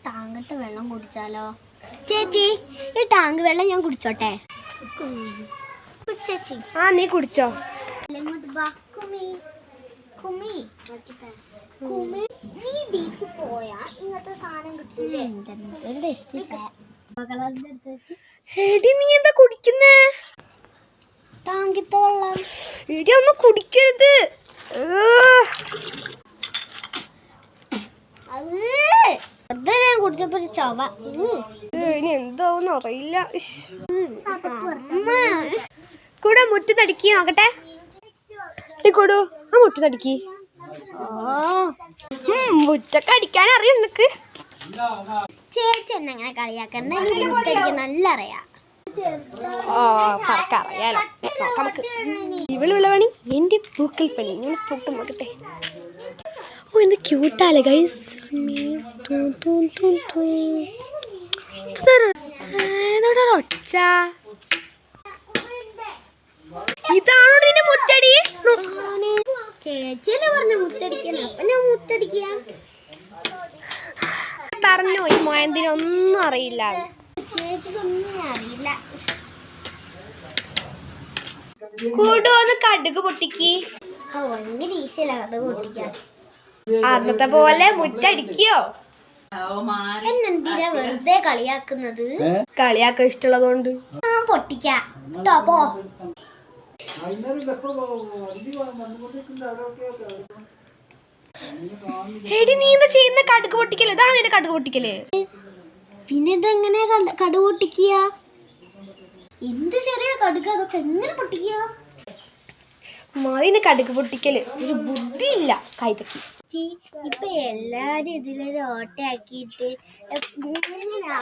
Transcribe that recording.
ടാങ്കത്തെ വെള്ളം കുടിച്ചാലോ? ചേച്ചി, ഈ ടാങ്ക് വെള്ളം ഞാൻ കുടിച്ചോട്ടെ? ചേച്ചി നീ കുടിച്ചോ. നീ ബീച്ചിൽ പോയാ ഇങ്ങനത്തെ സാധനം കിട്ടൂലേ? എടി നീ എന്താ കുടിക്കുന്നേ? ടാങ്കിത്തെ വെള്ളം. എടി ഒന്നും കുടിക്കരുത്. വെറുതെ ഞാൻ കുടിച്ചപ്പോ ചവ. ഇനി എന്താവെന്ന് അറിയില്ല. കൂടെ മുറ്റത്തടിക്കി നോക്കട്ടെ. കൊടു ആ മുറ്റത്തടിക്കി. മുറ്റൊക്കെ അടിക്കാൻ അറിയാം നിനക്ക്? ചേച്ചി എന്നെങ്ങനെ കളിയാക്കണ്ട, എനിക്ക് മുറ്റടിക്കാൻ നല്ല അറിയാം. അറിയാലോ. നമുക്ക് ഇവളുള്ള പണി എന്റെ പൂക്കൾ പണി. ഞാൻ പൂക്കൾ നോക്കട്ടെ. ഓ എന്ത് ക്യൂട്ടാല്ലേ ഗൈസ്. ഒച്ച ഇതാണോ നിന്റെ മുറ്റടി? ചേച്ചിയല്ലേ പറഞ്ഞു മുറ്റടിക്കാൻ, അപ്പൊ ഞാൻ മുറ്റടിക്കാം. പറഞ്ഞു ഈ മോയന്തിനൊന്നും അറിയില്ല. ചേച്ചിക്കൊന്നും അറിയില്ല. കൂടോന്ന് കടുക് പൊട്ടിക്ക്. ഭയങ്കര ഈസിയല്ല കടുക് പൊട്ടിക്കാൻ. അന്നത്തെ പോലെ മുറ്റടിക്കോ? എന്നെന്തിനാ വെറുതെ കളിയാക്കുന്നത്? കളിയാക്കാൻ ഇഷ്ടമുള്ളതുകൊണ്ട് ഞാൻ പൊട്ടിക്കാം കേട്ടോ. പോ. എടി നീ എന്താ ചെയ്യുന്ന? കടുക് പൊട്ടിക്കല്. ഇതാണ് നിന്റെ കടുക് പൊട്ടിക്കല്. പിന്നെ ഇതെങ്ങനെ കടുക് പൊട്ടിക്കുക? എന്ത് ചെറിയ കടുക്, അതൊക്കെ എങ്ങനെ പൊട്ടിക്കുക? മാതിന് കടുക് പൊട്ടിക്കല് ഒരു ബുദ്ധിയില്ല കൈതക്ക്. ഇപ്പൊ എല്ലാരും ഇതിലൊരു ഓട്ടയാക്കിയിട്ട് എന്തിനാ